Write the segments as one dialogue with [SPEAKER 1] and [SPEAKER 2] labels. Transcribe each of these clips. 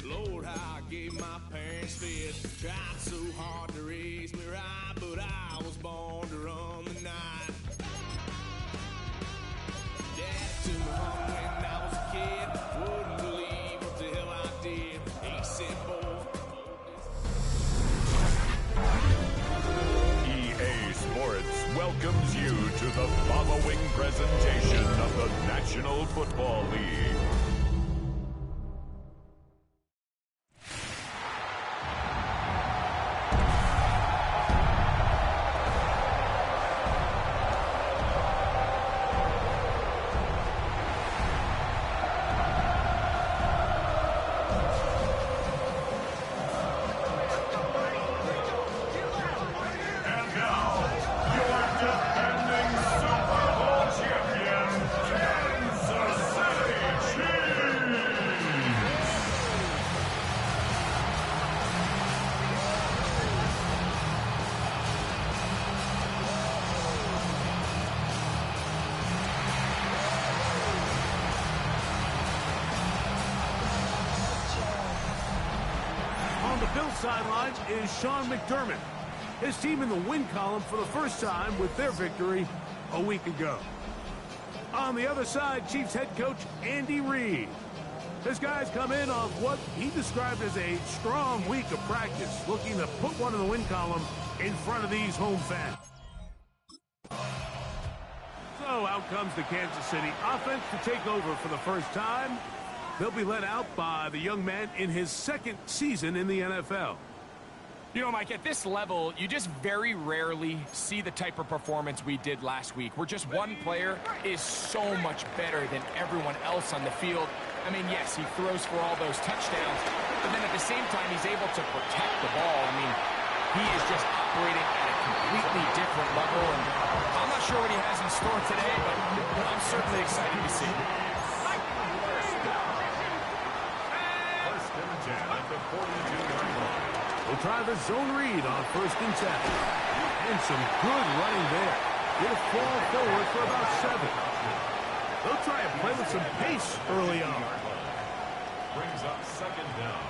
[SPEAKER 1] Lord, how I gave my parents fit. Tried so hard to raise me right, but I was born to run the night. Dad took me home when I was a kid. Wouldn't believe what the hell I did. He said, boy.
[SPEAKER 2] EA Sports welcomes you to the following presentation of the National Football League.
[SPEAKER 3] Sideline is Sean McDermott. His team in the win column for the first time with their victory a week ago. On the other side, Chiefs head coach Andy Reid. His guys come in off what he described as a strong week of practice, looking to put one in the win column in front of these home fans. So out comes the Kansas City offense to take over for the first time. They'll be led out by the young man in his second season in the NFL.
[SPEAKER 4] You know, Mike, at this level, you just very rarely see the type of performance we did last week, where just one player is so much better than everyone else on the field. I mean, yes, he throws for all those touchdowns, but then at the same time, he's able to protect the ball. I mean, he is just operating at a completely different level, and I'm not sure what he has in store today, but I'm certainly excited to see.
[SPEAKER 3] We'll try the zone read on 1st and 10. And some good running there. He'll fall forward for about 7. They'll try and play with some pace early on.
[SPEAKER 2] Brings up 2nd down.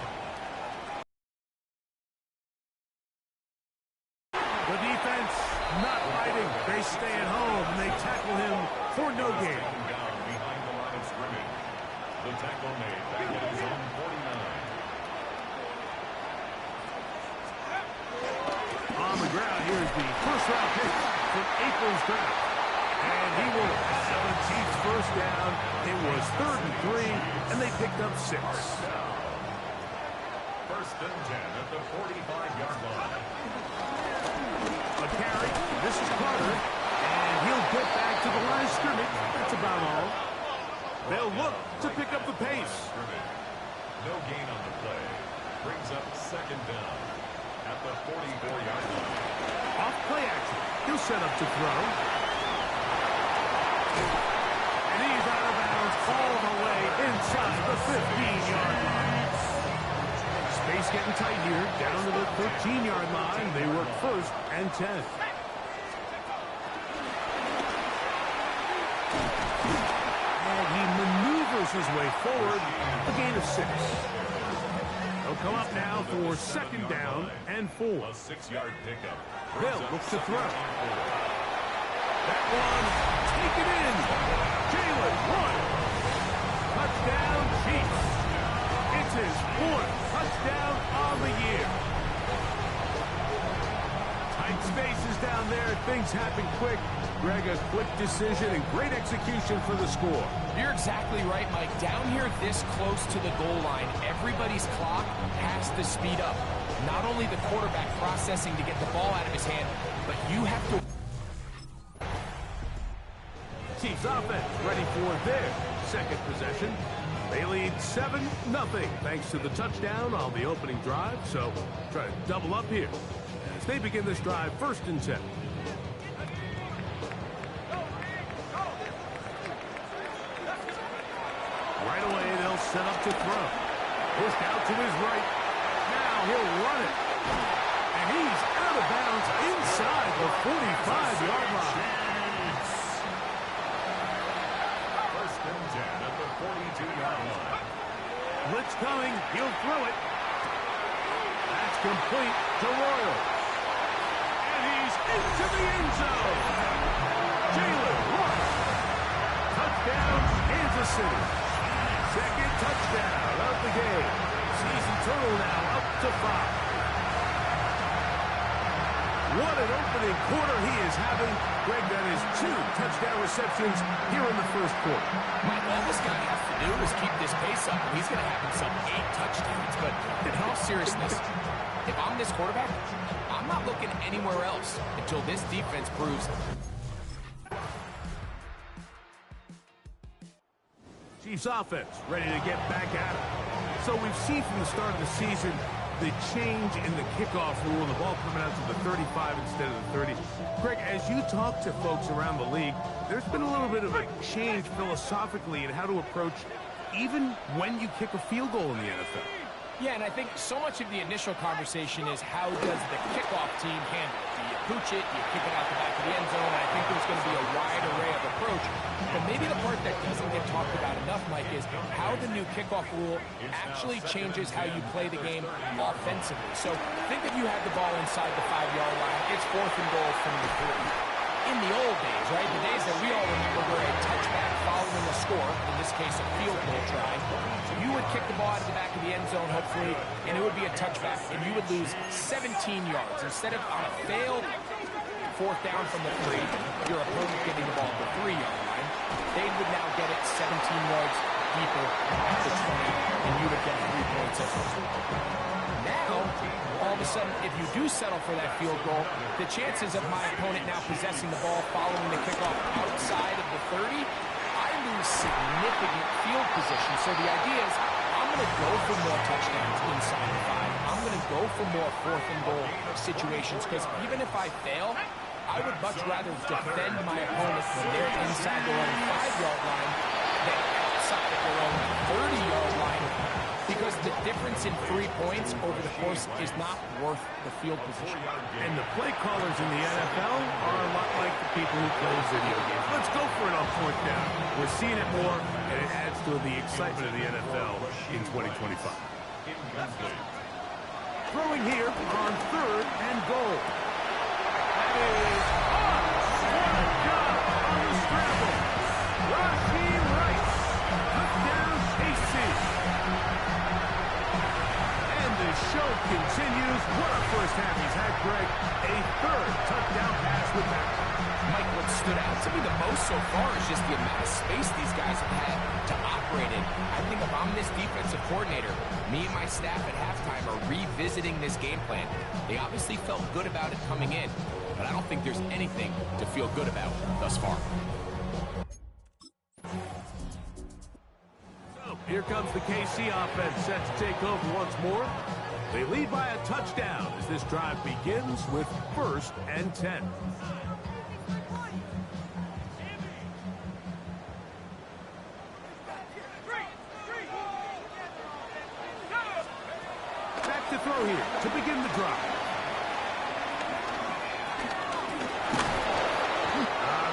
[SPEAKER 3] The defense not fighting. They stay at home and they tackle him for no gain.
[SPEAKER 2] Down behind the line of scrimmage. The tackle made back at his own 49.
[SPEAKER 3] On the ground, here's the first-round pick from April's draft. And he will 17th first down. It was 3rd and 3, and they picked up 6.
[SPEAKER 2] 1st and 10 at the 45-yard line.
[SPEAKER 3] A carry. This is Carter. And he'll get back to the line of scrimmage. That's about all. They'll look to pick up the pace.
[SPEAKER 2] No gain on the play. Brings up 2nd down at the 44-yard line.
[SPEAKER 3] Off play action. He'll set up to throw. And he's out of bounds all the way inside the 15-yard line. Space getting tight here. Down to the 13-yard line. They work 1st and 10. And he maneuvers his way forward. A gain of 6. They'll come up now for 2nd down and 4.
[SPEAKER 2] A 6-yard pickup.
[SPEAKER 3] Hill looks to throw. That one, take it in. Jalen, 1. Touchdown, Chiefs. It's his 4th touchdown on the year. Tight spaces down there. Things happen quick. Greg, a quick decision and great execution for the score.
[SPEAKER 4] You're exactly right, Mike. Down here this close to the goal line, everybody's clock has to speed up. Not only the quarterback processing to get the ball out of his hand, but you have to...
[SPEAKER 3] Chiefs offense ready for their second possession. They lead 7-0 thanks to the touchdown on the opening drive. So try to double up here as they begin this drive 1st and 10. Right away, they'll set up to throw. Pushed out to his right. Now he'll run it. And he's out of bounds inside the 45-yard line.
[SPEAKER 2] 1st and 10 at the 42-yard line.
[SPEAKER 3] Blitz coming. He'll throw it. That's complete to Royals. And he's into the end zone. Jalen Rush. Touchdown, Kansas City. Second touchdown of the game. Season total now up to 5. What an opening quarter he is having. Greg, that is 2 touchdown receptions here in the first quarter.
[SPEAKER 4] Mike, all this guy has to do is keep this pace up, and he's going to have himself 8 touchdowns. But in all seriousness, if I'm this quarterback, I'm not looking anywhere else until this defense proves.
[SPEAKER 3] Chiefs offense ready to get back at it. So we've seen from the start of the season the change in the kickoff rule, the ball coming out to the 35 instead of the 30. Greg, as you talk to folks around the league, there's been a little bit of a change philosophically in how to approach even when you kick a field goal in the NFL.
[SPEAKER 4] Yeah, and I think so much of the initial conversation is how does the kickoff team handle it? Do you pooch it? Do you kick it out the back of the end zone? And I think there's going to be a wide array of approach. But maybe the part that doesn't get talked about enough, Mike, is how the new kickoff rule actually changes how you play the game offensively. So think if you had the ball inside the 5-yard line, it's 4th and goal from the 3. In the old days, right, the days that we all remember were a touchback following a score, in this case a field goal try. So you would kick the ball out of the back of the end zone, hopefully, and it would be a touchback, and you would lose 17 yards. Instead of on a failed 4th down from the 3, your opponent getting the ball at the 3-yard line, they would now get it 17 yards deeper at the 20, and you would get 3 points as well. Now, all of a sudden, if you do settle for that field goal, the chances of my opponent now possessing the ball following the kickoff outside of the 30, I lose significant field position. So the idea is I'm going to go for more touchdowns inside the 5. I'm going to go for more 4th and goal situations because even if I fail, I would much rather defend my opponent when they're inside their own 5-yard line than outside of their own 30-yard line. Because the difference in 3 points over the course is not worth the field position.
[SPEAKER 3] And the play callers in the NFL are a lot like the people who play video games. Let's go for it on 4th down. We're seeing it more, and it adds to the excitement of the NFL in 2025. Throwing here on 3rd and goal. That is on. What a job on the scramble. Rashi Rice. Touchdown, KC. The show continues. What a first half he's had, Greg. A 3rd touchdown pass with that.
[SPEAKER 4] Mike, what stood out to me the most so far is just the amount of space these guys have had to operate in. I think if I'm this defensive coordinator, me and my staff at halftime are revisiting this game plan. They obviously felt good about it coming in, but I don't think there's anything to feel good about thus far.
[SPEAKER 3] Here comes the KC offense set to take over once more. They lead by a touchdown as this drive begins with 1st and 10. Back to throw here to begin the drive.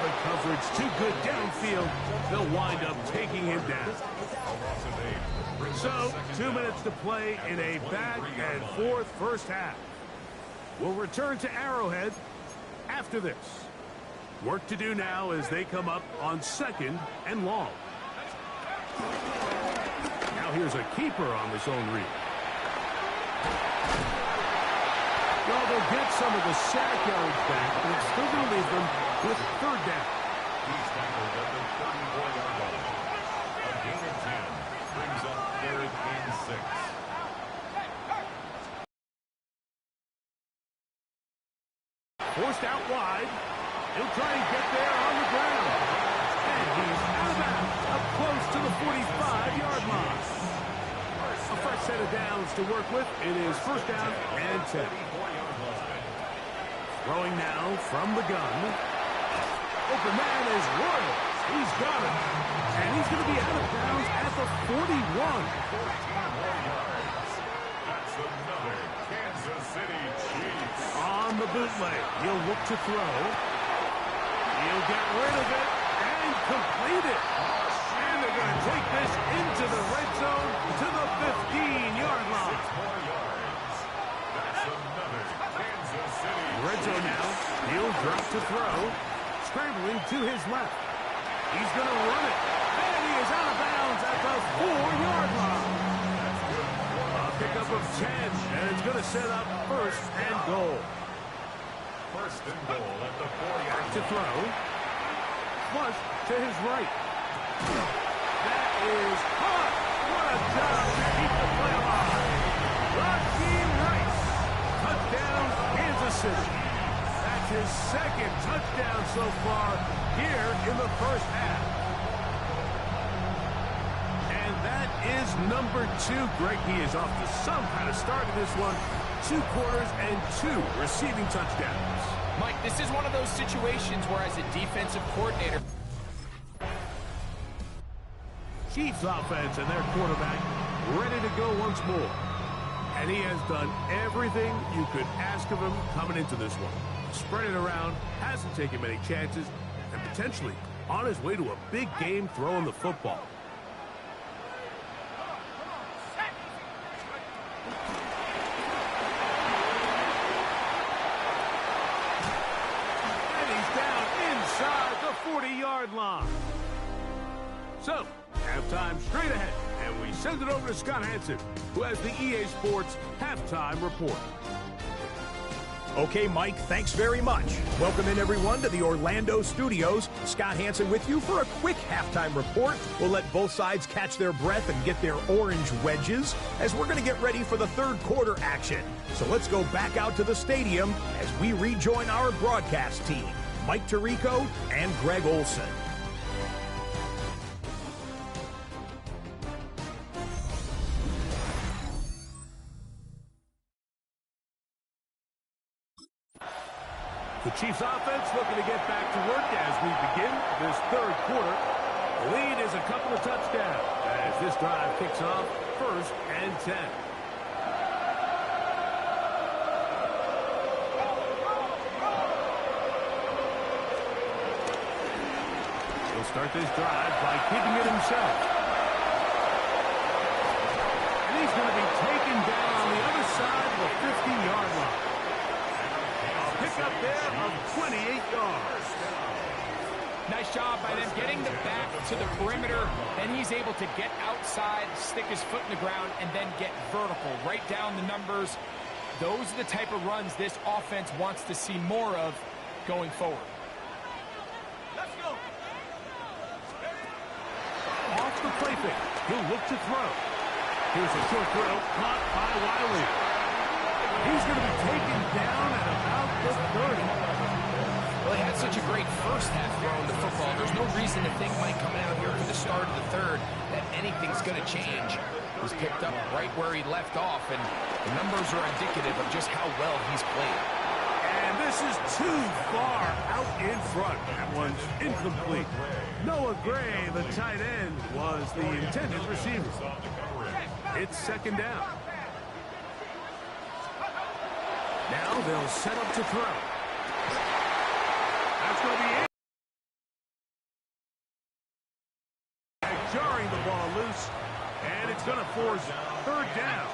[SPEAKER 3] The coverage too good downfield. They'll wind up taking him down. So, 2 minutes to play in a back-and-forth first half. We'll return to Arrowhead after this. Work to do now as they come up on 2nd and long. Now here's a keeper on the zone read. Well, they'll get some of the sack yards back, but it's still going to leave them with 3rd down.
[SPEAKER 2] He's tackled at the 34-yard line. A gain of 10 brings up 3rd and 6.
[SPEAKER 3] Forced out wide. He'll try and get there on the ground. And he's out of bounds, up close to the 45-yard line. A fresh set of downs to work with. It is 1st down and 10. Throwing now from the gun. Open man is Royal. He's got it. And he's going to be out of bounds at the 41.
[SPEAKER 2] That's another Kansas City Chiefs.
[SPEAKER 3] On the bootleg, he'll look to throw. He'll get rid of it and complete it. And they're going to take this into the red zone to the 50. rolling to his left. He's going to run it. And he is out of bounds at the 4-yard line. A pickup of 10, and it's going to set up first and goal.
[SPEAKER 2] First and goal at the 4-yard line.
[SPEAKER 3] To throw. Flush to his right. That is hot. What a job to keep the play alive. Raheem Rice. Touchdown, Kansas City. That's his second touchdown so far here in the first half. And that is number 2. Greg, he is off to some kind of start in this one. 2 quarters and 2 receiving touchdowns.
[SPEAKER 4] Mike, this is one of those situations where as a defensive coordinator,
[SPEAKER 3] Chiefs offense and their quarterback ready to go once more. And he has done everything you could ask of him coming into this one. Spread it around, hasn't taken many chances, and potentially on his way to a big game throwing the football. And he's down inside the 40-yard line. So, halftime straight ahead, and we send it over to Scott Hansen, who has the EA Sports Halftime Report.
[SPEAKER 5] Okay, Mike, thanks very much. Welcome in, everyone, to the Orlando studios. Scott Hansen with you for a quick halftime report. We'll let both sides catch their breath and get their orange wedges as we're going to get ready for the third quarter action. So let's go back out to the stadium as we rejoin our broadcast team, Mike Tirico and Greg Olson.
[SPEAKER 3] The Chiefs offense looking to get back to work as we begin this third quarter. The lead is a couple of touchdowns as this drive kicks off first and 10. He'll start this drive by keeping it himself. And he's going to be taken down on the other side of the 50-yard line. Pick up there of 28 yards.
[SPEAKER 4] nice job by them getting the back to the perimeter. Then he's able to get outside, stick his foot in the ground, and then get vertical. Right down the numbers. Those are the type of runs this offense wants to see more of going forward.
[SPEAKER 3] Let's go. Off the play fake. He'll look to throw. Here's a short throw caught by Wiley. He's going to be taken down at about the 30.
[SPEAKER 4] Well, he had such a great first half throwing the football. There's no reason to think, Mike, coming out here for the start of the third, that anything's going to change. He was picked up right where he left off, and the numbers are indicative of just how well he's played.
[SPEAKER 3] And this is too far out in front. That one's incomplete. Noah Gray, the tight end, was the intended receiver. It's second down. Now they'll set up to throw. That's going to be it. Jarring the ball loose, and it's going to force third down.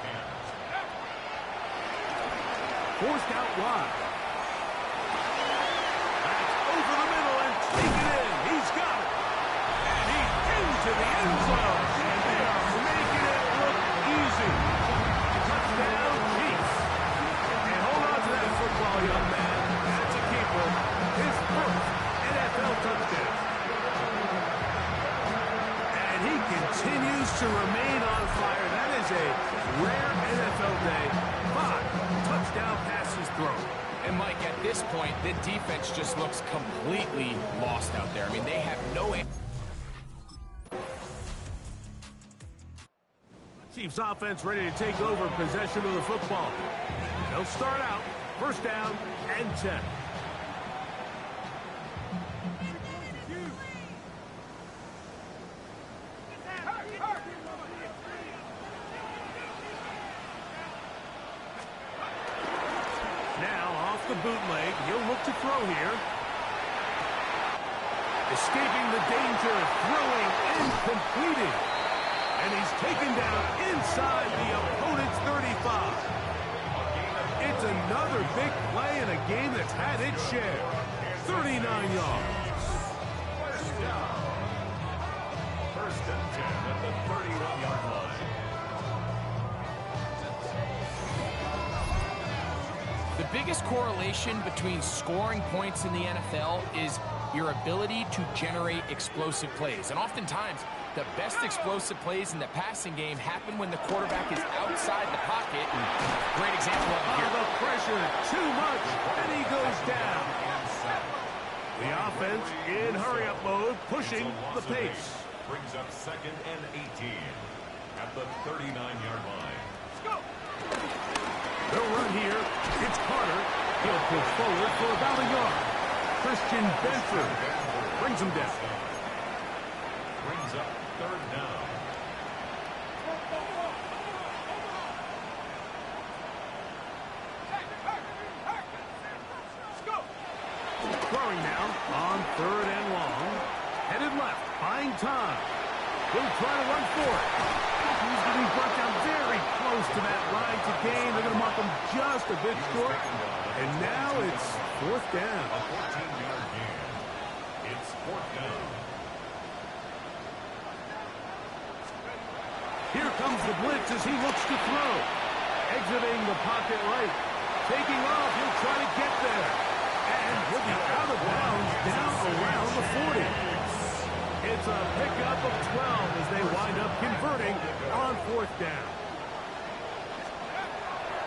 [SPEAKER 3] Forced out wide. That's over the middle and taken in. He's got it. And he's into the end zone. And they are making it look easy. Touchdown, Chiefs. And hold on to that football, young man. That's a keeper. His first NFL touchdown. And he continues to remain on fire. That is a rare NFL day. 5 touchdown passes thrown.
[SPEAKER 4] And, Mike, at this point, the defense just looks completely lost out there. I mean, they have no answer.
[SPEAKER 3] Chiefs offense ready to take over possession of the football. They'll start out first down and 10. Now off the bootleg, he'll look to throw here. Escaping the danger, throwing and completing. And he's taken down inside the opponent's 35. It's another big play in a game that's had its share. 39 yards.
[SPEAKER 4] biggest correlation between scoring points in the NFL is your ability to generate explosive plays. And oftentimes, the best explosive plays in the passing game happen when the quarterback is outside the pocket. Great example of it here.
[SPEAKER 3] The pressure, too much, and he goes down. The offense in hurry-up mode, pushing the pace.
[SPEAKER 2] Brings up 2nd and 18 at the 39-yard line.
[SPEAKER 3] Let's go. They'll run here. It's Carter. He'll push forward for about a yard. Christian Benford brings him down.
[SPEAKER 2] Brings up 3rd down.
[SPEAKER 3] Throwing now on 3rd and long. Headed left, buying time. He'll try to run for it. He's going to be brought down very close to that line to gain. They're going to mark him just a bit short. And now it's 4th down.
[SPEAKER 2] A 14-yard gain. It's 4th down.
[SPEAKER 3] Here comes the blitz as he looks to throw. Exiting the pocket right. Taking off, he'll try to get there. And he'll be out of bounds down around the 40. It's a pickup of 12 as they wind up converting on 4th down.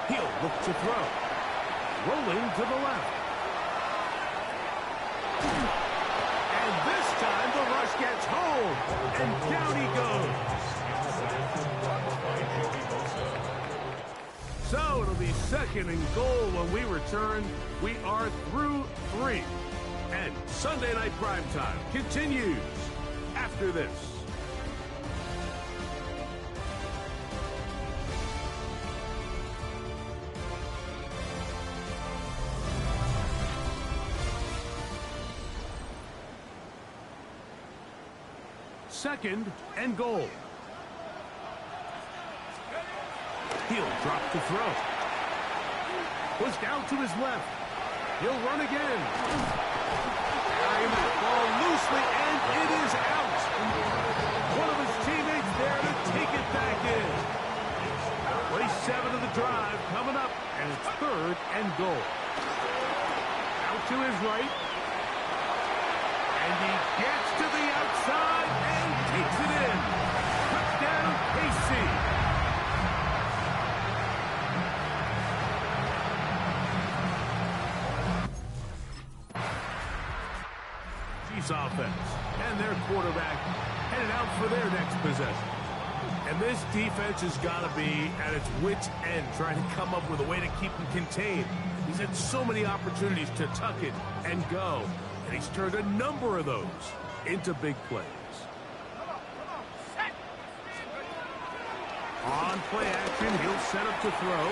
[SPEAKER 3] He'll look to throw. Rolling to the left. And this time the rush gets home. And down he goes. So it'll be 2nd and goal when we return. We are through 3. And Sunday Night Primetime continues after this. Second and goal. He'll drop to throw. Push down to his left. He'll run again. Carrying that ball loosely, and it is out. One of his teammates there to take it back in. Play 7 of the drive coming up, and it's 3rd and goal. Out to his right. And he gets to the outside and takes it in. Touchdown, KC. Chiefs offense and their quarterback headed out for their next possession. And this defense has got to be at its wits' end, trying to come up with a way to keep him contained. He's had so many opportunities to tuck it and go, and he's turned a number of those into big plays. On play action, he'll set up to throw.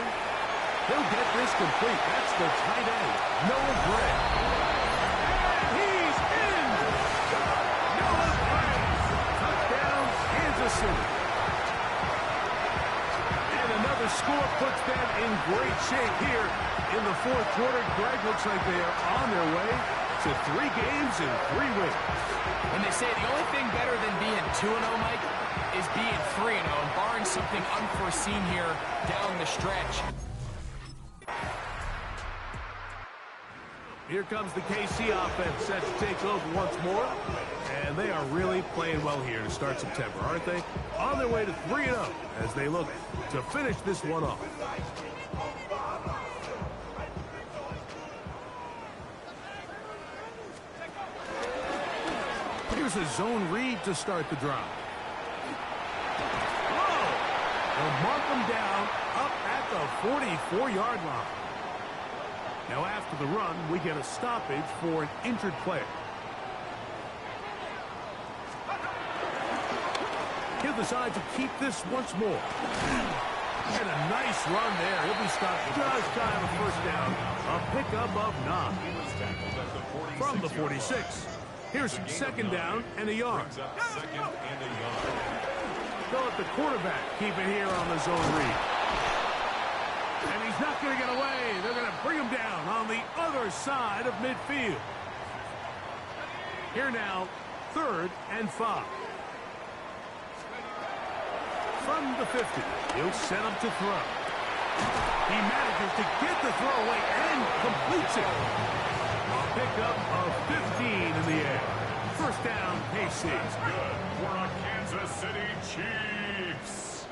[SPEAKER 3] He'll get this complete. That's the tight end, Noah Gray. And he's in! Noah Gray! Touchdown, Kansas City. And another score puts them in great shape here in the 4th quarter. Greg, looks like they are on their way to 3 games and 3 wins.
[SPEAKER 4] And they say the only thing better than being 2-0, Mike, is being 3-0, and barring something unforeseen here down the stretch.
[SPEAKER 3] Here comes the KC offense set to take over once more. And they are really playing well here to start September, aren't they? On their way to 3-0 as they look to finish this one off. Here's a zone read to start the drive. Whoa! They'll mark them down up at the 44-yard line. Now after the run, we get a stoppage for an injured player. He'll decide to keep this once more. And a nice run there. He'll be stopped just shy of a 1st down. A pickup of 9. From the 46. Here's 2nd down and a yard. They'll let the quarterback keep it here on the zone read. And he's not going to get away. They're going to bring him down on the other side of midfield. Here now, 3rd and 5. From the 50, he'll set up to throw. He manages to get the throw away and completes it. A pickup of 15 in the air. First down, KC.
[SPEAKER 2] That's good for a Kansas City Chiefs.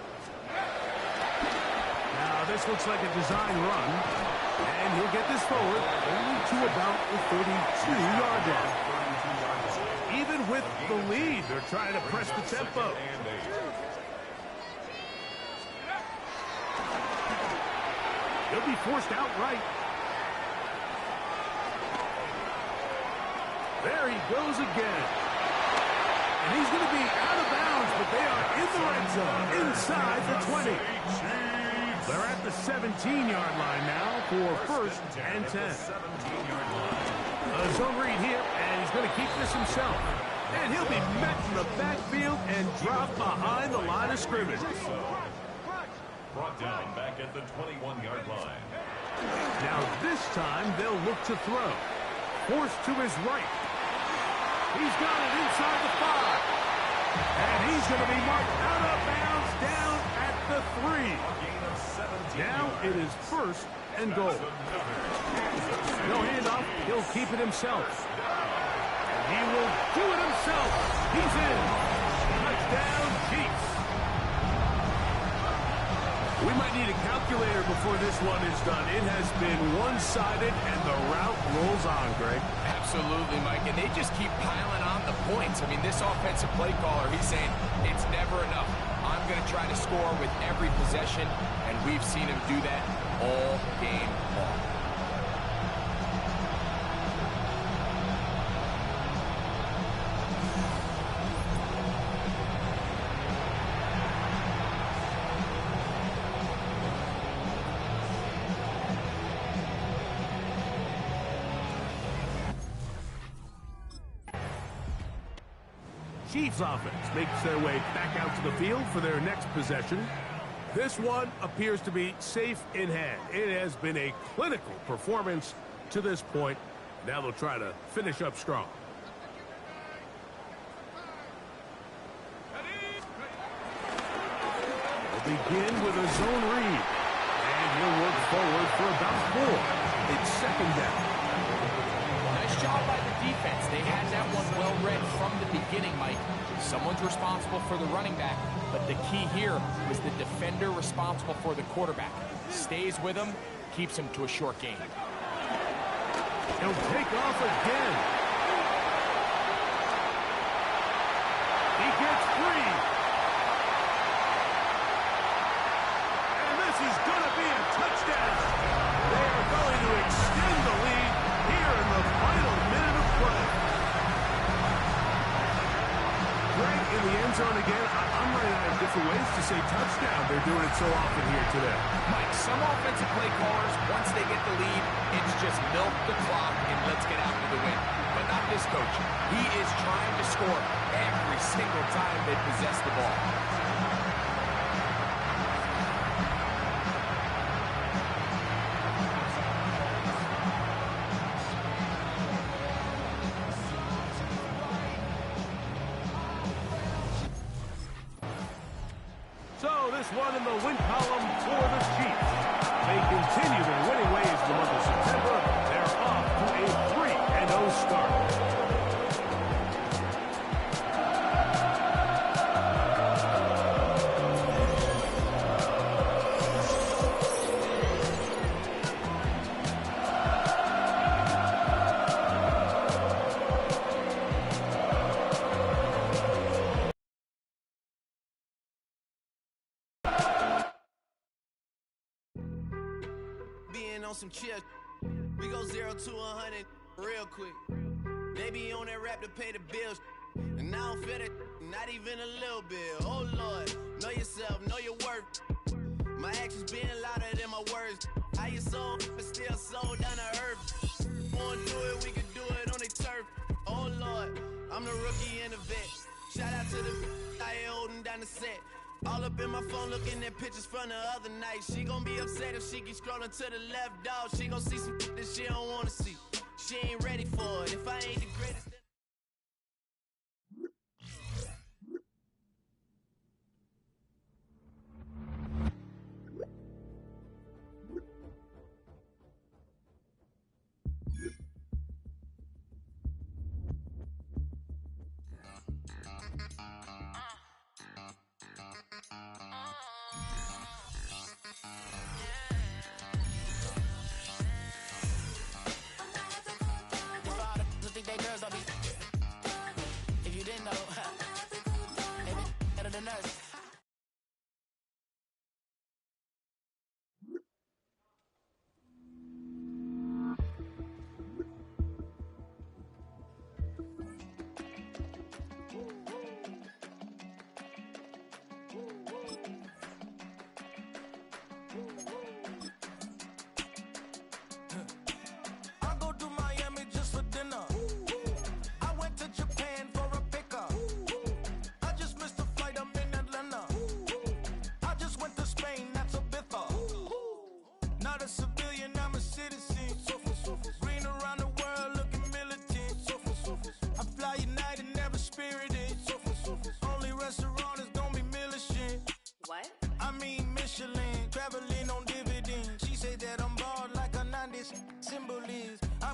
[SPEAKER 3] Now, this looks like a design run. And he'll get this forward only to about the 32-yard line. Even with the lead, they're trying to press the tempo. He'll be forced outright. There he goes again. And he's going to be out of bounds, but they are in the red zone, inside the 20. They're at the 17-yard line now for first and 10. A zone read here, and he's going to keep this himself. And he'll be met in the backfield and dropped behind the line of scrimmage.
[SPEAKER 2] Brought down back at the 21-yard line.
[SPEAKER 3] Now this time they'll look to throw. Forced to his right. He's got it inside the 5. And he's going to be marked out of bounds down at the 3. Now it is first and goal. No handoff. He'll keep it himself. And he will do it himself. He's in. Touchdown, Chiefs. We might need a calculator before this one is done. It has been one-sided, and the route rolls on, Greg.
[SPEAKER 4] Absolutely, Mike, and they just keep piling on the points. I mean, this offensive play caller, he's saying it's never enough. I'm going to try to score with every possession, and we've seen him do that all game long.
[SPEAKER 3] Chiefs offense makes their way back out to the field for their next possession. This one appears to be safe in hand. It has been a clinical performance to this point. Now they'll try to finish up strong. They'll begin with a zone read. And he'll work forward for about 4. It's second down.
[SPEAKER 4] Nice job by the defense. They had that one well read from the beginning, Mike. Someone's responsible for the running back, but the key here was the defender responsible for the quarterback. Stays with him, keeps him to a short gain.
[SPEAKER 3] He'll take off again. He gets free. And this is going to be a touchdown. They are going to extend the lead here in the final minute of play. Greg, in the end zone again. I'm running out of different ways to say touchdown. They're doing it so often here today.
[SPEAKER 4] Mike, some offensive play callers, once they get the lead, it's just milk the clock and let's get out to the win. But not this coach. He is trying to score every single time they possess the ball.
[SPEAKER 3] So this one in the win column for the Chiefs. They continue their winning ways in the month of September. They're off to a 3-0 start.
[SPEAKER 1] On some chill, we go 0 to 100 real quick. They be on that rap to pay the bills, and I don't feel it, not even a little bit. Oh Lord, know yourself, know your worth. My actions being louder than my words. How you sold, but still sold down to earth. Wanna do it, we can do it on the turf. Oh Lord, I'm the rookie and the vet. Shout out to the I ain't holding down the set. All up in my phone looking at pictures from the other night. She gon' be upset if she keeps scrolling to the left, dog. She gon' see some that she don't wanna see. She ain't ready for it. If I ain't the greatest.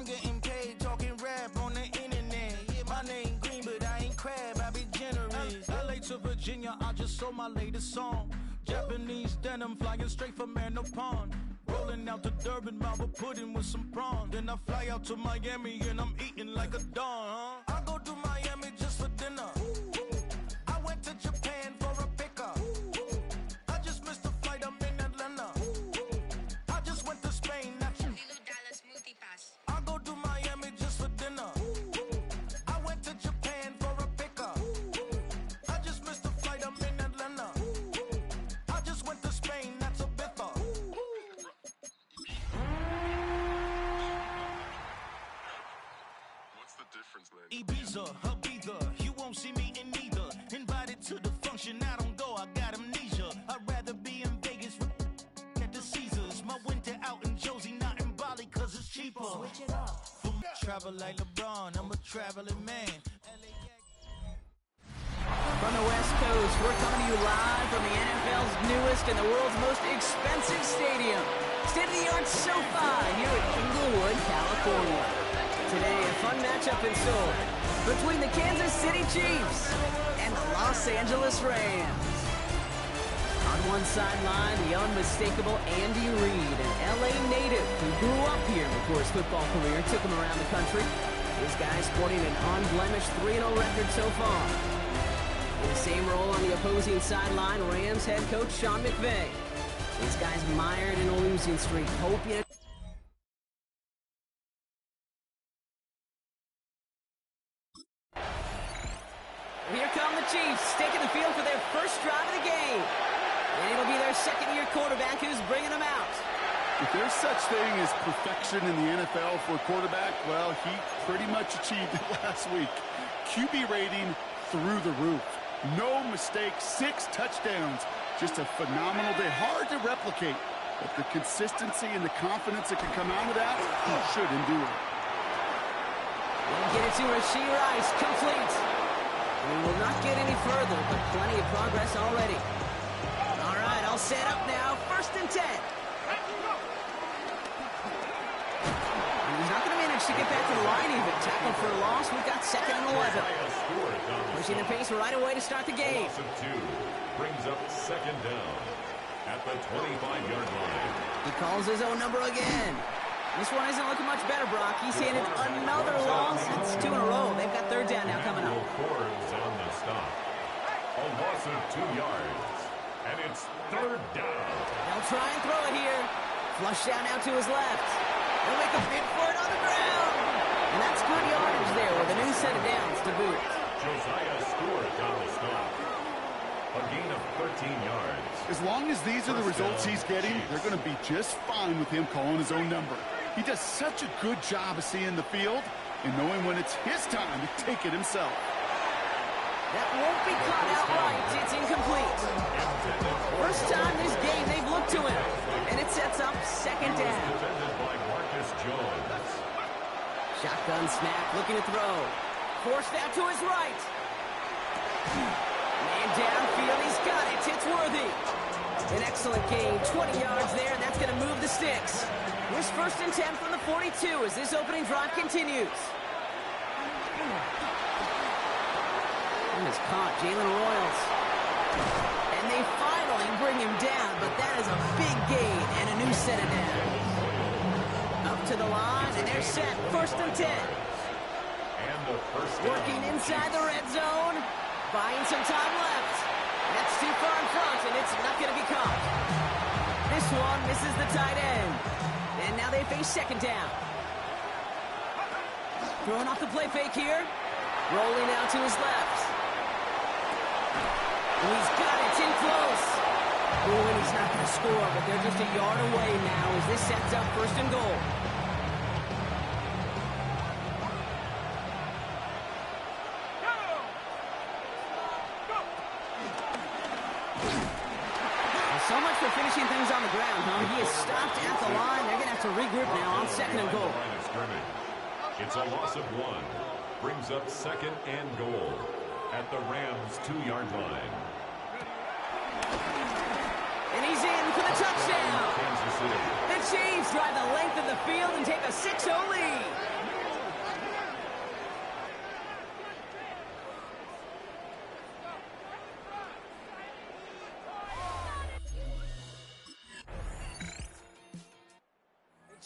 [SPEAKER 6] I'm getting paid, talking rap on the internet. My name Green, but I ain't crab, I be generous. LA to Virginia, I just sold my latest song. Japanese denim, flying straight from Manapon. Rolling out to Durban, mouth a pudding with some prawns. Then I fly out to Miami and I'm eating like a don. I go to Miami just for dinner. I went to Japan for a pickup. I just missed the flight, I'm in Atlanta. I just went to Spain, I go to Miami just for dinner. I went to Japan for a pickup. I just missed the flight, I'm in Atlanta. I just went to Spain, that's a biffa.
[SPEAKER 7] What's the difference, man?
[SPEAKER 6] Ibiza, Ibiza, you won't see me in neither. Invited to the function, I don't go, I got amnesia. I'd rather be in Vegas at the Caesars. My winter out in Josie, not in Bali, cause it's cheaper. Switch it up. Travel like LeBron, I'm a traveling man.
[SPEAKER 8] From the West Coast, we're coming to you live from the NFL's newest and the world's most expensive stadium, state-of-the-art SoFi here in Inglewood, California. Today, a fun matchup in store between the Kansas City Chiefs and the Los Angeles Rams. On one sideline, the unmistakable Andy Reid, an LA native who grew up here before his football career took him around the country. This guy sporting an unblemished 3-0 record so far. In the same role on the opposing sideline, Rams head coach Sean McVay. These guys mired in a losing streak, hoping... Here come the Chiefs, taking the field for their first drive of the game. And it'll be their second-year quarterback who's bringing them out.
[SPEAKER 7] If there's such thing as perfection in the NFL for a quarterback, well, he pretty much achieved it last week. QB rating through the roof. No mistakes, 6 touchdowns. Just a phenomenal day. Hard to replicate, but the consistency and the confidence that can come out of that, he should endure.
[SPEAKER 8] And get it to Rashee Rice, complete. We will not get any further, but plenty of progress already. All right, all set up now. 1st and 10. And he's not going to manage to get back to the line even. Tackle for a loss. We've got 2nd and 11. Pushing the pace right away to start the game.
[SPEAKER 2] Loss of 2 brings up 2nd down at the 25-yard line.
[SPEAKER 8] He calls his own number again. This one isn't looking much better, Brock. He's handed another loss. It's 2 in a row. They've got 3rd down now coming up.
[SPEAKER 2] Forbes on the stop. A loss of 2 yards. And it's 3rd down.
[SPEAKER 8] They'll try and throw it here. Flush down now to his left. They'll make a bid for it on the ground. And that's good yardage there with a new set of downs to boot.
[SPEAKER 2] Josiah Stewart on the stop. A gain of 13 yards.
[SPEAKER 7] As long as these are the results he's getting, they're going to be just fine with him calling his own number. He does such a good job of seeing the field and knowing when it's his time to take it himself.
[SPEAKER 8] That won't be caught outright. It's incomplete. First time this game they've looked to him. And it sets up 2nd down.
[SPEAKER 2] Defended by Marcus Jones.
[SPEAKER 8] Shotgun snap, looking to throw. Forced out to his right. Man downfield, he's got it. It's worthy. An excellent gain, 20 yards there, and that's going to move the sticks. Here's 1st and 10 from the 42 as this opening drive continues. And it's caught, Jalen Royals. And they finally bring him down, but that is a big gain and a new set of downs. Up to the line, and they're set. 1st and 10.
[SPEAKER 2] And the first down.
[SPEAKER 8] Working inside the red zone. Buying some time left. That's too far in front, and it's not going to be caught. This one misses the tight end. And now they face 2nd down. Throwing off the play fake here. Rolling out to his left. And he's got it. It's in close. Oh, and he's not going to score, but they're just a yard away now as this sets up 1st and goal. So much for finishing things on the ground, huh? He is stopped at the line. They're going to have to regroup now on 2nd and goal.
[SPEAKER 2] It's a loss of 1. Brings up 2nd and goal at the Rams' 2-yard line.
[SPEAKER 8] And he's in for the touchdown.
[SPEAKER 2] Kansas City.
[SPEAKER 8] The Chiefs drive the length of the field and take a 6-0 lead.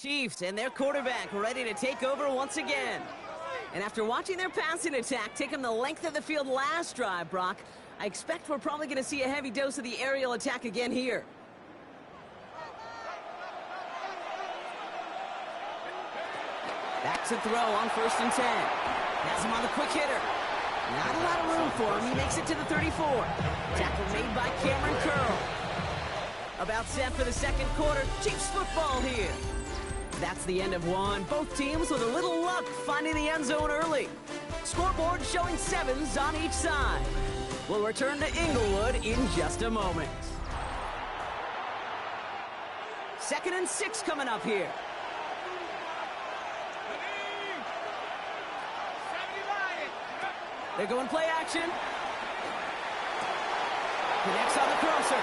[SPEAKER 8] Chiefs and their quarterback ready to take over once again. And after watching their passing attack take them the length of the field last drive, Brock, I expect we're probably going to see a heavy dose of the aerial attack again here. Back to throw on 1st and 10. Has him on the quick hitter. Not a lot of room for him. He makes it to the 34. Tackle made by Cameron Curl. About set for the second quarter. Chiefs football here. That's the end of one. Both teams with a little luck finding the end zone early. Scoreboard showing 7s on each side. We'll return to Inglewood in just a moment. 2nd and 6 coming up here. They're going play action. Connects on the crosser.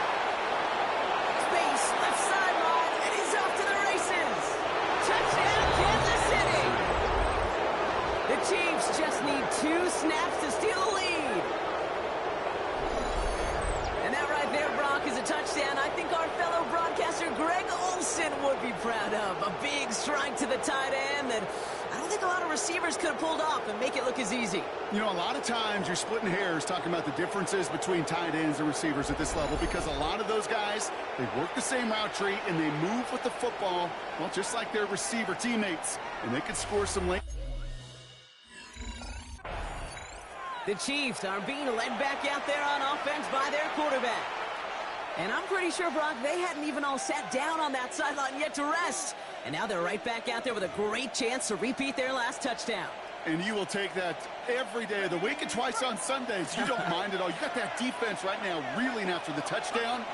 [SPEAKER 8] Space, left sideline, and he's off to the races. Touchdown, Kansas City. The Chiefs just need 2 snaps to steal the lead. And that right there, Brock, is a touchdown I think our fellow broadcaster Greg Olsen would be proud of. A big strike to the tight end that I don't think a lot of receivers could have pulled off and make it look as easy.
[SPEAKER 7] You know, a lot of times you're splitting hairs talking about the differences between tight ends and receivers at this level because a lot of those guys, they work the same route tree and they move with the football, well, just like their receiver teammates, and they could score some late.
[SPEAKER 8] The Chiefs are being led back out there on offense by their quarterback. And I'm pretty sure, Brock, they hadn't even all sat down on that sideline yet to rest. And now they're right back out there with a great chance to repeat their last touchdown.
[SPEAKER 7] And you will take that every day of the week and twice on Sundays. You don't mind at all. You got that defense right now reeling after the touchdown.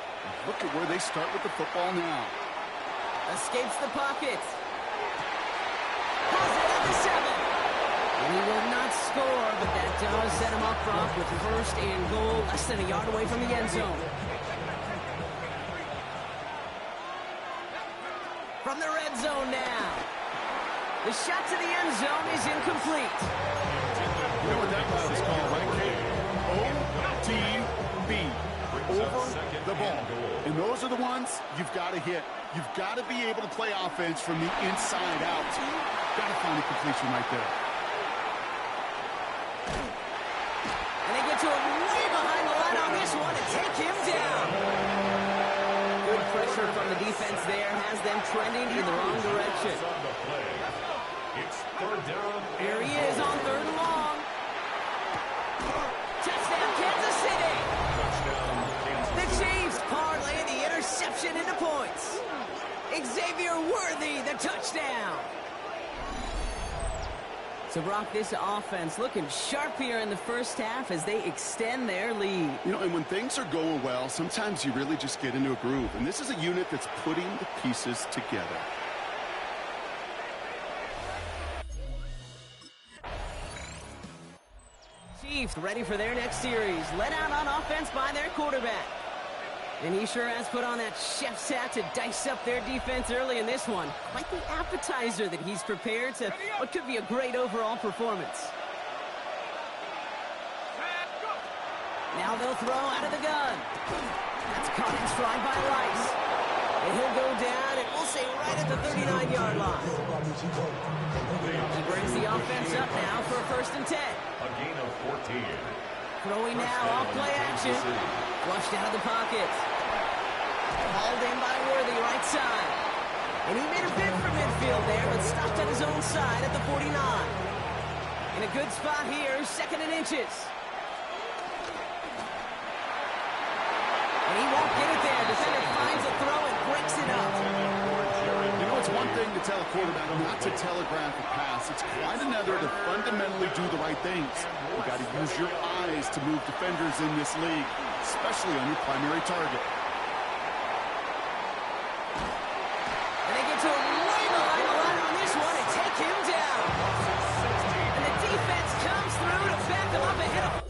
[SPEAKER 7] Look at where they start with the football now.
[SPEAKER 8] Escapes the pocket. Has it at the 7. And he will not score, but that does set him up, Brock, with 1st and goal, less than a yard away from the end zone. From the red zone now. The shot to the end zone is incomplete.
[SPEAKER 7] You know what that route is called, right, Kate? OTB. Over the ball. And those are the ones you've got to hit. You've got to be able to play offense from the inside out. Got to find a completion right there.
[SPEAKER 8] And they get to him way behind the line on this one and take him down. Good pressure from the defense there has them trending in the wrong direction.
[SPEAKER 2] It's 3rd down.
[SPEAKER 8] Here he is on 3rd and long. Touchdown, Kansas City. The Chiefs parlay the interception into points. Xavier Worthy, the touchdown. So, Brock, this offense looking sharp here in the first half as they extend their lead.
[SPEAKER 7] You know, and when things are going well, sometimes you really just get into a groove. And this is a unit that's putting the pieces together.
[SPEAKER 8] Chiefs ready for their next series. Led out on offense by their quarterback. And he sure has put on that chef's hat to dice up their defense early in this one. Quite the appetizer that he's prepared to what could be a great overall performance. Now they'll throw out of the gun. That's caught in stride by Rice. And he'll go down, and we'll say right at the 39-yard line. He brings the offense up now for a 1st and 10.
[SPEAKER 2] A gain of 14.
[SPEAKER 8] Throwing now off play action. Flushed out of the pocket. Hauled in by Worthy, right side. And he made a bid for midfield there, but stopped on his own side at the 49. In a good spot here, 2nd and inches. And he won't get it there. Defender finds a throw and breaks it up.
[SPEAKER 7] You know, it's one thing to tell a quarterback not to telegraph a pass. It's quite another to fundamentally do the right things. You got to use your eyes to move defenders in this league, especially on your primary target.
[SPEAKER 8] And they get to him way behind the line on this one and take him down. And the defense comes through to back him up ahead of him.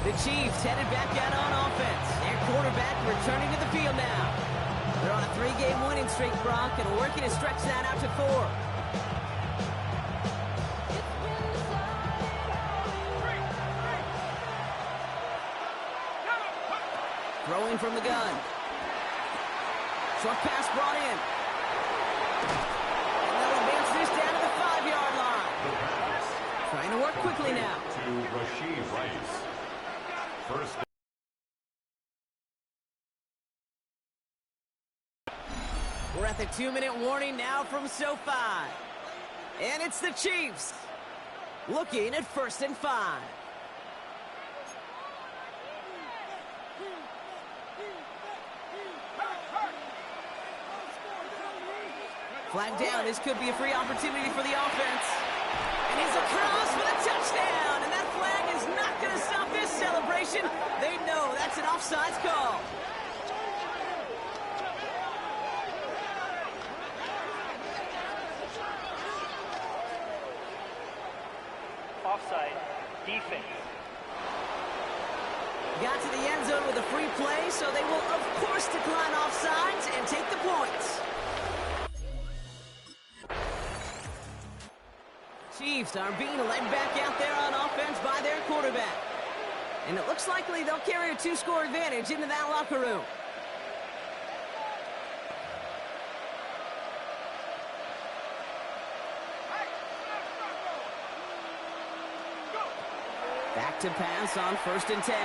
[SPEAKER 8] The Chiefs headed back out on offense. Their quarterback returning to the field now. They're on a 3-game winning streak, Brock, and working to stretch that out to 4. Throwing from the gun. Short pass brought in. And they'll advance this down to the 5-yard line. Trying to work quickly now.
[SPEAKER 2] To Rashee Rice. First.
[SPEAKER 8] We're at the 2-minute warning now from SoFi. And it's the Chiefs looking at 1st and 5. Flag down. This could be a free opportunity for the offense. And he's across for the touchdown. And that flag is not going to stop this celebration. They know that's an offsides call.
[SPEAKER 9] Offside. Defense.
[SPEAKER 8] Got to the end zone with a free play, so they will, of course, decline offsides and take the points. Chiefs are being led back out there on offense by their quarterback. And it looks likely they'll carry a 2-score advantage into that locker room. Back to pass on 1st and 10.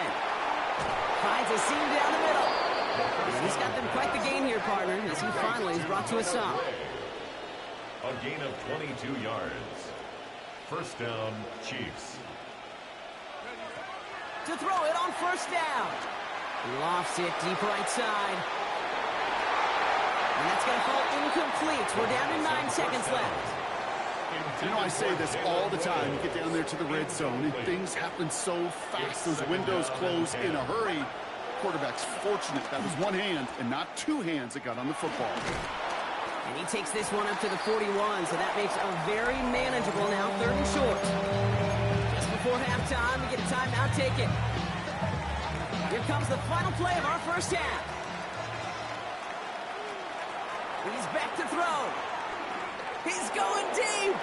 [SPEAKER 8] Finds a seam down the middle. And he's got them quite the gain here, partner, as he finally is brought to a stop.
[SPEAKER 2] A gain of 22 yards. First down, Chiefs.
[SPEAKER 8] To throw it on 1st down. Lofts it deep right side. And that's going to fall incomplete. We're down to 9 seconds left.
[SPEAKER 7] You know, I say this all the time. You get down there to the red zone, and things happen so fast. Those windows close in a hurry. Quarterback's fortunate that was one hand and not 2 hands that got on the football.
[SPEAKER 8] And he takes this one up to the 41, so that makes a very manageable now 3rd and short. Just before halftime, we get a timeout taken. Here comes the final play of our 1st half. He's back to throw. He's going deep.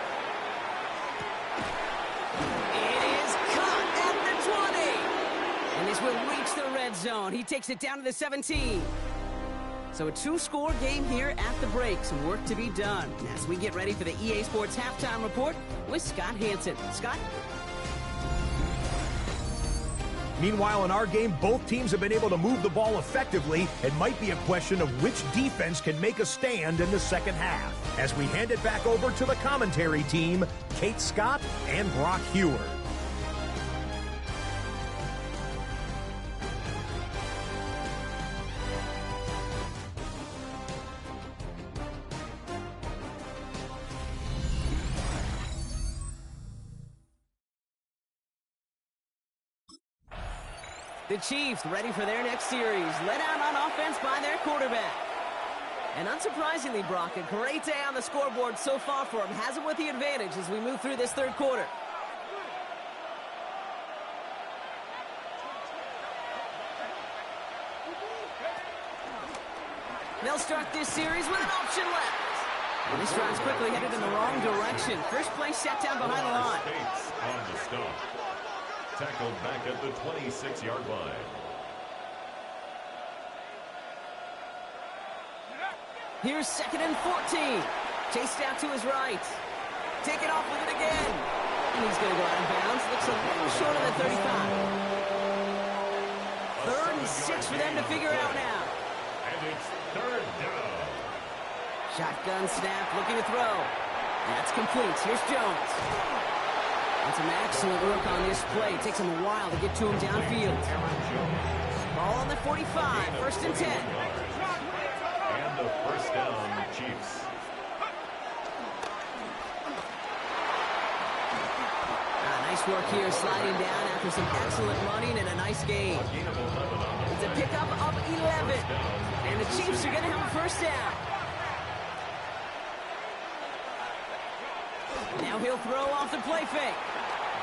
[SPEAKER 8] It is caught at the 20. And this will reach the red zone. He takes it down to the 17. So a 2-score game here at the break. Some work to be done as we get ready for the EA Sports Halftime Report with Scott Hansen. Scott?
[SPEAKER 5] Meanwhile, in our game, both teams have been able to move the ball effectively. It might be a question of which defense can make a stand in the second half. As we hand it back over to the commentary team, Kate Scott and Brock Hewer.
[SPEAKER 8] The Chiefs ready for their next series, led out on offense by their quarterback. And unsurprisingly, Brock, a great day on the scoreboard so far for him. Has him with the advantage as we move through this 3rd quarter. They'll start this series with an option left. And this drive's quickly headed in the wrong direction. First play set down behind the line.
[SPEAKER 2] On the stop. Tackled back at the 26-yard line.
[SPEAKER 8] Here's 2nd and 14. Chased out to his right. Taken off with it again. And he's going to go out of bounds. Looks a little short of the 35. 3rd and 6 for them to figure out now.
[SPEAKER 2] And it's 3rd down.
[SPEAKER 8] Shotgun snap, looking to throw. That's complete. Here's Jones. And some excellent work on this play. It takes him a while to get to him downfield. Ball on the 45, 1st and 10.
[SPEAKER 2] And the 1st down, Chiefs.
[SPEAKER 8] Nice work here, sliding down after some excellent running and a nice gain. It's a pickup of 11. And the Chiefs are going to have a 1st down. Now he'll throw off the play fake.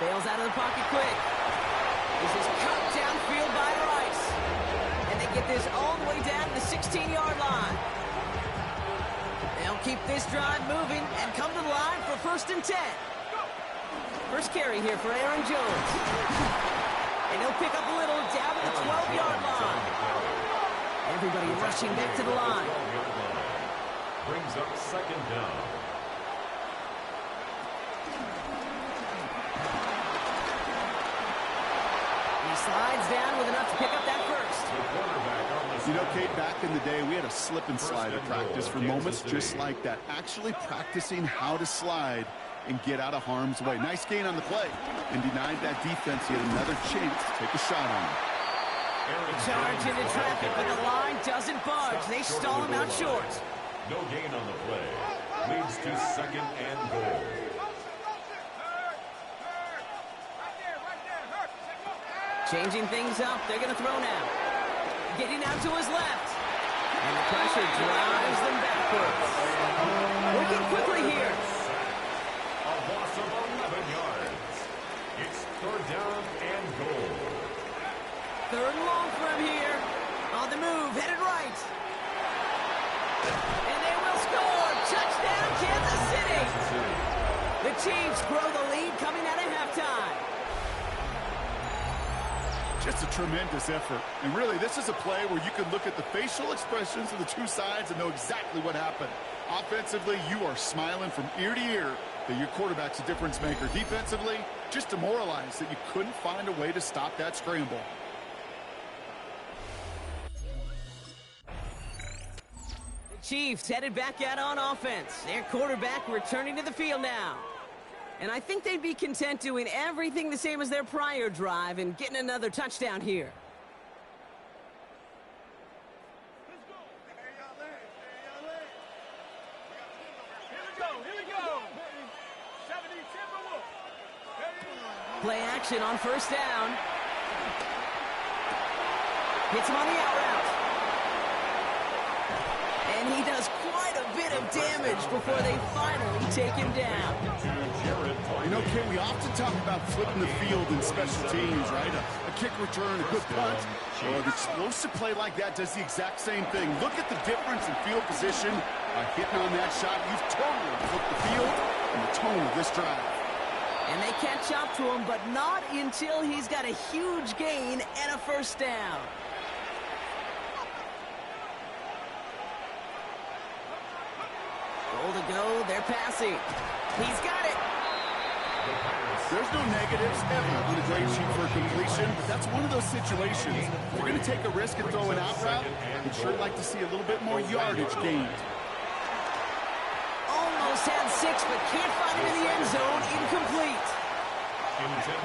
[SPEAKER 8] Bails out of the pocket quick. This is cut downfield by Rice. And they get this all the way down to the 16-yard line. They'll keep this drive moving and come to the line for 1st and 10. First carry here for Aaron Jones. And he'll pick up a little down to the 12-yard line. Everybody rushing back to the line.
[SPEAKER 2] brings up second down.
[SPEAKER 8] He slides down with enough to pick up that first.
[SPEAKER 7] You know, Kate, back in the day, we had a slip and slide at practice for moments just like that. Actually practicing how to slide and get out of harm's way. Nice gain on the play, and denied that defense yet another chance to take a shot on him.
[SPEAKER 8] Charge into traffic, but the line doesn't budge. They stall him out short.
[SPEAKER 2] No gain on the play. Leads to second and goal.
[SPEAKER 8] Changing things up. They're going to throw now. Getting out to his left. And the pressure drives them backwards. Working quickly here.
[SPEAKER 2] A loss of 11 yards. It's third down and goal.
[SPEAKER 8] Third and long for him here. On the move, headed right. And they will score. Touchdown, Kansas City. The Chiefs grow the lead coming out of halftime.
[SPEAKER 7] Just a tremendous effort. And really, this is a play where you can look at the facial expressions of the two sides and know exactly what happened. Offensively, you are smiling from ear to ear that your quarterback's a difference maker. Defensively, just demoralized that you couldn't find a way to stop that scramble.
[SPEAKER 8] The Chiefs headed back out on offense. Their quarterback returning to the field now. And I think they'd be content doing everything the same as their prior drive and getting another touchdown here. Play action on first down. Hits him on the out route. And he does quite a bit of damage before they finally take him down.
[SPEAKER 7] You know, Ken, we often talk about flipping the field in special teams, right? A kick return, a good punt. Well, an explosive play like that does the exact same thing. Look at the difference in field position. By hitting on that shot, you've totally flipped the field and the tone of this drive.
[SPEAKER 8] And they catch up to him, but not until he's got a huge gain and a first down. Goal to go, they're passing. He's got it.
[SPEAKER 7] There's no negatives ever with a great shoot for a completion, but that's one of those situations. If you're going to take a risk and throw an out route, you'd sure like to see a little bit more yardage gained.
[SPEAKER 8] Almost had 6, but can't find him in the end zone. Incomplete.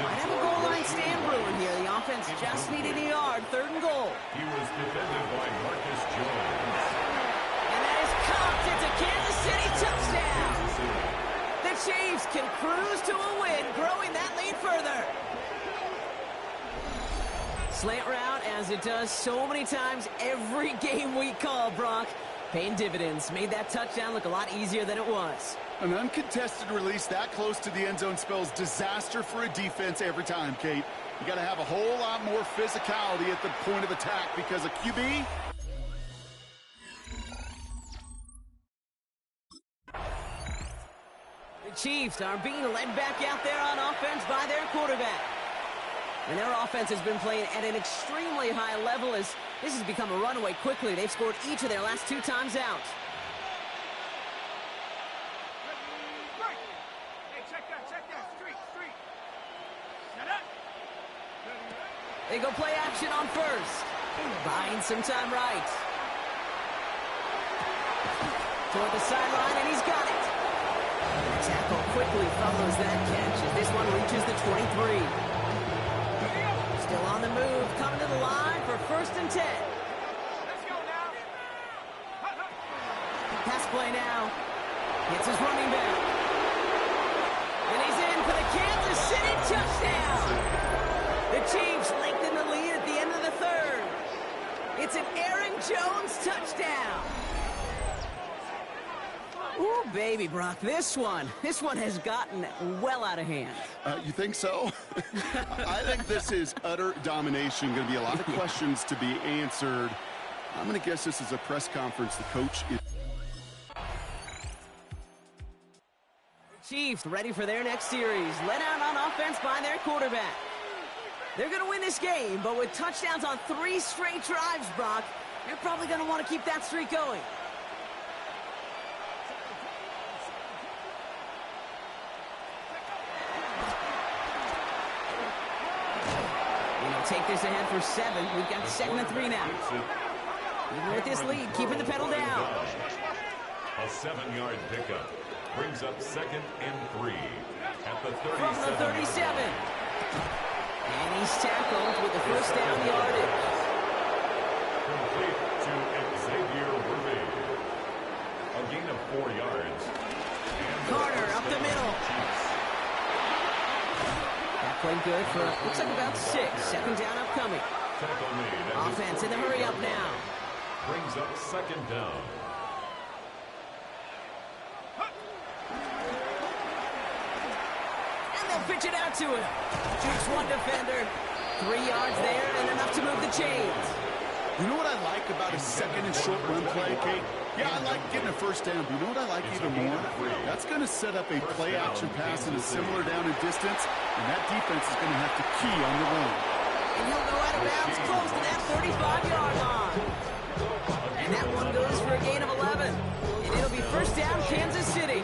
[SPEAKER 8] Might have a goal line stand brewing here. The offense just needed a yard. Third and goal.
[SPEAKER 2] He was defended by Marcus Jones.
[SPEAKER 8] And that is caught. It's a Kansas City touchdown. The Chiefs can cruise to a win, growing that lead further. Slant route, as it does so many times every game we call, Brock. Paying dividends. Made that touchdown look a lot easier than it was.
[SPEAKER 7] An uncontested release that close to the end zone spells disaster for a defense every time, Kate. You got to have a whole lot more physicality at the point of attack because a QB...
[SPEAKER 8] The Chiefs are being led back out there on offense by their quarterback. And their offense has been playing at an extremely high level as this has become a runaway quickly. They've scored each of their last 2 times out. They go play action on first. Buying some time right. Toward the sideline, and he's got it. The tackle quickly follows that catch as this one reaches the 23. Still on the move, coming to the line for 1st and 10.
[SPEAKER 4] Let's go now.
[SPEAKER 8] Pass play now. Hits his running back. And he's in for the Kansas City touchdown. The Chiefs lengthen the lead at the end of the 3rd. It's an Aaron Jones touchdown. Ooh, baby, Brock, this one has gotten well out of hand.
[SPEAKER 7] You think so? I think this is utter domination. Going to be a lot of questions to be answered. I'm going to guess this is a press conference. The coach is...
[SPEAKER 8] Chiefs ready for their next series. Led out on offense by their quarterback. They're going to win this game, but with touchdowns on 3 straight drives, Brock, you're probably going to want to keep that streak going. They'll take this ahead for 7. We've got 7-3 now. Even with this lead, keeping the pedal down.
[SPEAKER 2] A 7-yard pickup brings up 2nd and 3 at the 37.
[SPEAKER 8] From the 37. And he's tackled with the first down yardage.
[SPEAKER 2] Complete to Xavier Worthy. A gain of 4 yards.
[SPEAKER 8] Carter up the middle. That played good for, looks like about 6. 2nd down upcoming. Offense in the hurry up now.
[SPEAKER 2] Brings up 2nd down.
[SPEAKER 8] And they'll pitch it out to him. Jukes one defender. 3 yards there and enough to move the chains.
[SPEAKER 7] You know what I like about a 2nd and short run play, Kate? Yeah, I like getting a first down, but you know what I like even more? That's going to set up a play-action pass in a similar down and distance, and that defense is going to have to key on the run.
[SPEAKER 8] And he'll go out of bounds close to that 35-yard line. And that one goes for a gain of 11. And it'll be first down, Kansas City.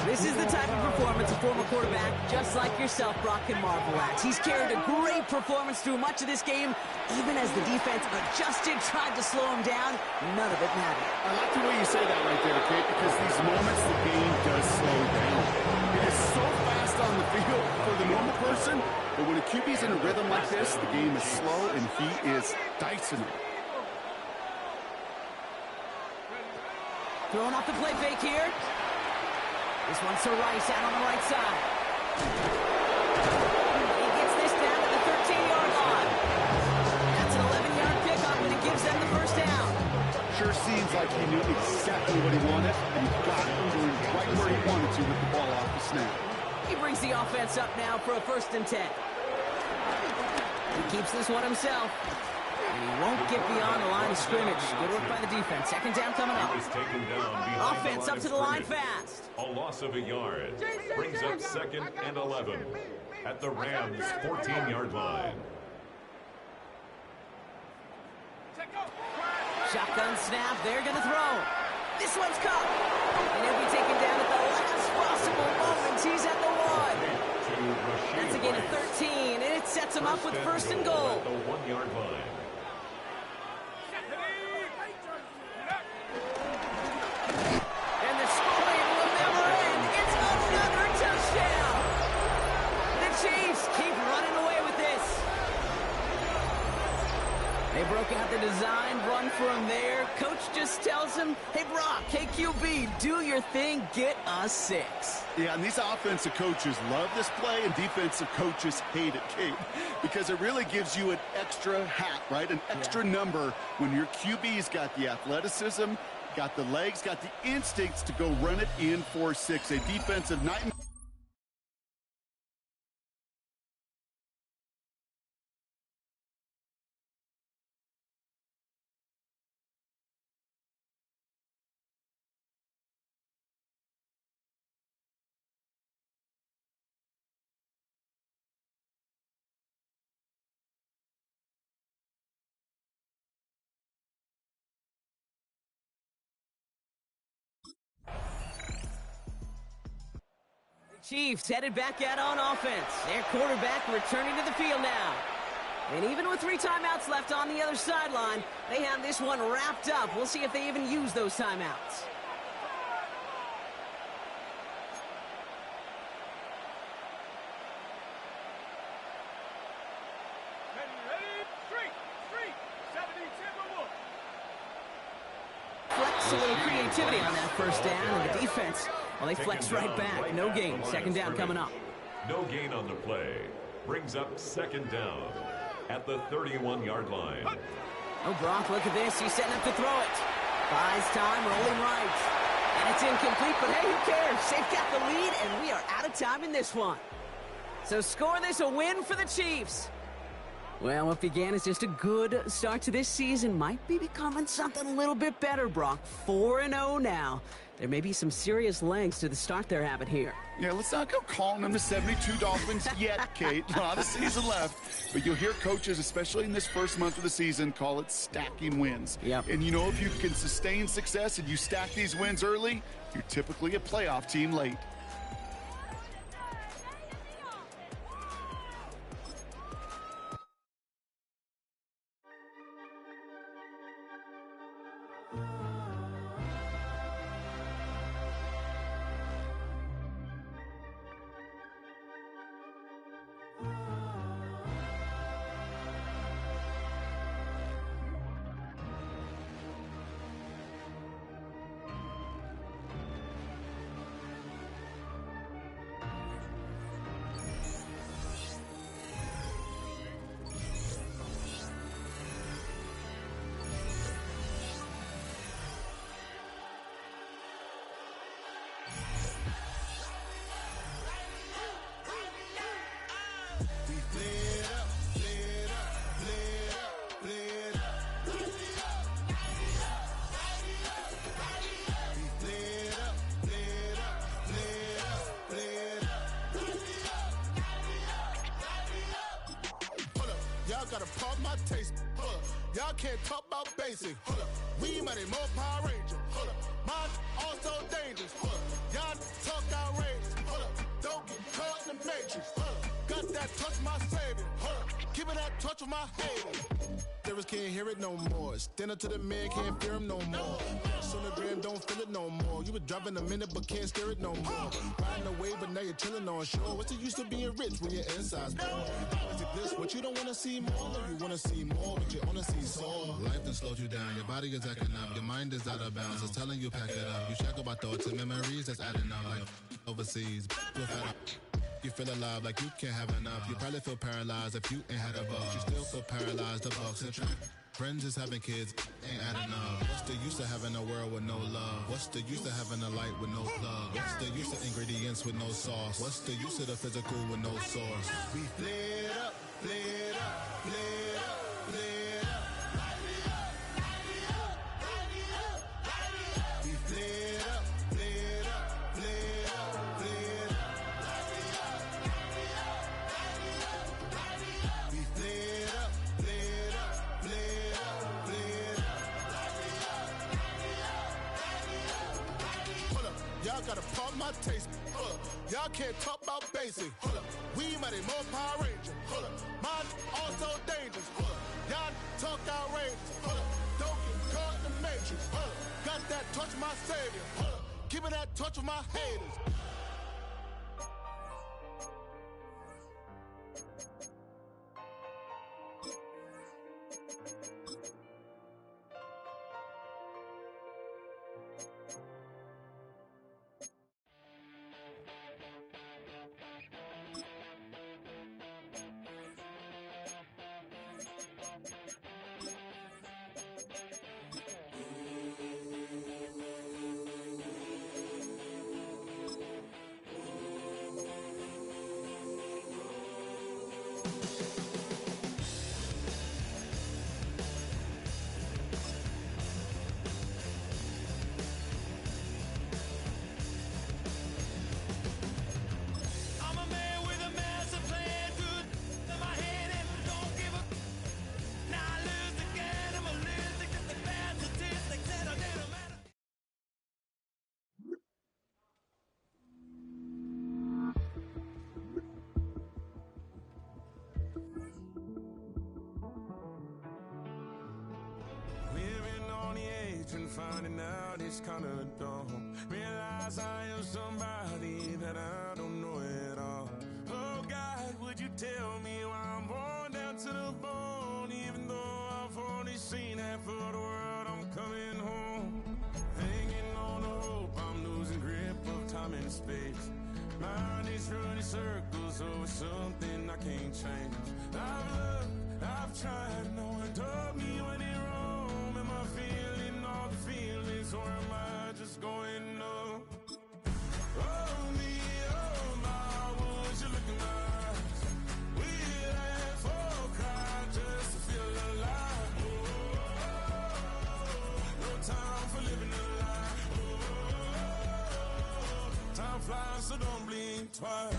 [SPEAKER 8] This is the type of performance a former quarterback just like yourself, Brock, can marvel at. He's carried a great performance through much of this game, even as the defense adjusted, tried to slow him down. None of it mattered.
[SPEAKER 7] I like the way you say that right there, Kate, because these moments the game does slow down. It is so fast on the field for the normal person, but when a QB's in a rhythm like this, the game is slow and he is dicing it.
[SPEAKER 8] Throwing off the play fake here. This one's to Rice out on the right side. He gets this down to the 13-yard line. That's an 11-yard pickup, and it gives them the first down.
[SPEAKER 7] Sure seems like he knew exactly what he wanted, and he got him right where he wanted to with the ball off the snap.
[SPEAKER 8] He brings the offense up now for a 1st and 10. He keeps this one himself. And he won't get beyond the line of scrimmage. Good work by the defense. 2nd down coming up. Offense up to the line fast.
[SPEAKER 2] A loss of a yard. Brings up 2nd and 11 at the Rams' 14-yard line.
[SPEAKER 8] Shotgun snap. They're going to throw. This one's caught. And he'll be taken down at the last possible moment. He's at the 1. That's a gain of 13, and it sets him up with 1st and goal.
[SPEAKER 2] At the 1-yard line.
[SPEAKER 8] And the scoring will never end. It's another touchdown. The Chiefs keep running away with this. They broke out the design run for him there. Coach just tells him, hey, Brock, hey, QB, do your thing, get us 6.
[SPEAKER 7] Yeah, and these offensive coaches love this play, and defensive coaches hate it, Kate, because it really gives you an extra hat, right? An extra number when your QB's got the athleticism, got the legs, got the instincts to go run it in for 6. A defensive night.
[SPEAKER 8] Chiefs headed back out on offense. Their quarterback returning to the field now. And even with 3 timeouts left on the other sideline, they have this one wrapped up. We'll see if they even use those timeouts. Flex a little creativity on that first down, and the defense, well, they flex right back. No gain. 2nd down coming up.
[SPEAKER 2] No gain on the play. Brings up 2nd down at the 31-yard line.
[SPEAKER 8] Oh, Brock, look at this. He's setting up to throw it. Buys time, rolling right. And it's incomplete, but hey, who cares? They've got the lead, and we are out of time in this one. So score this a win for the Chiefs. Well, what began as just a good start to this season might be becoming something a little bit better, Brock. 4-0 now. There may be some serious legs to the start they're having here.
[SPEAKER 7] Yeah, let's not go calling them the 72 Dolphins yet, Kate. A lot of season left. But you'll hear coaches, especially in this first month of the season, call it stacking wins.
[SPEAKER 8] Yep.
[SPEAKER 7] And you know, if you can sustain success and you stack these wins early, you're typically a playoff team late.
[SPEAKER 10] pop my taste. Hold up. Y'all can't talk about basic. Hold up. We money, more Power Ranger. Hold up. Mine also dangerous. Hold up. Y'all talk outrageous. Hold up. Don't get caught in the matrix. Hold up. Got that touch my savior. Hold up. Give it that touch of my haters. Lyrics can't hear it no more. Stand up to the man, can't fear him no more. Sonogram don't feel it no more. You been driving a minute but can't steer it no more. Riding away but now you're chilling on shore. What's the use of being rich when your inside's poor? Is it this what you don't wanna see more? Or you wanna see more but you wanna see sore? Life done slowed you down. Your body is acting up. Your mind is out of bounds. It's telling you pack it up. You shackle by thoughts and memories that's adding up like overseas. You feel alive like you can't have enough. You probably feel paralyzed if you ain't had a bug. You still feel paralyzed. The bucks and track. Friends is having kids, ain't adding up. What's the use of having a world with no love? What's the use of having a light with no plug? What's the use of ingredients with no sauce? What's the use of the physical with no source? We flared up, flared up, flared up, flared up. Light it up, light it up, light it up, light it up. We flared up, flared up, flared up, flared up. Light it up, light it up, light it up, light it up. We flared up, flared up, flared up, flared up. Light it up, light it up, light it up, light it up. Hold up, y'all gotta pump my taste. Hold up, y'all can't talk about basic. Hold up, we mighty more Power Ranger. Hold up, mine also dangerous. Hold up, y'all talk outrageous. Hold up, don't get caught in the matrix. Hold up, got that touch of my savior. Hold up, give me that touch of my haters.
[SPEAKER 11] Finding out it's kinda dumb. Realize I am somebody that I don't know at all. Oh God, would you tell me why I'm worn down to the bone? Even though I've only seen half of the world, I'm coming home. Hanging on the rope, I'm losing grip of time and space. Mind is running circles over something I can't change. I've looked, I've tried, no one told me when it wrong. Am I feeling all the feelings, or am I just going up? Oh me, oh my, would you look in my eyes? We laugh or cry just to feel alive. Oh, no time for living a lie. Oh, time flies, so don't blink twice.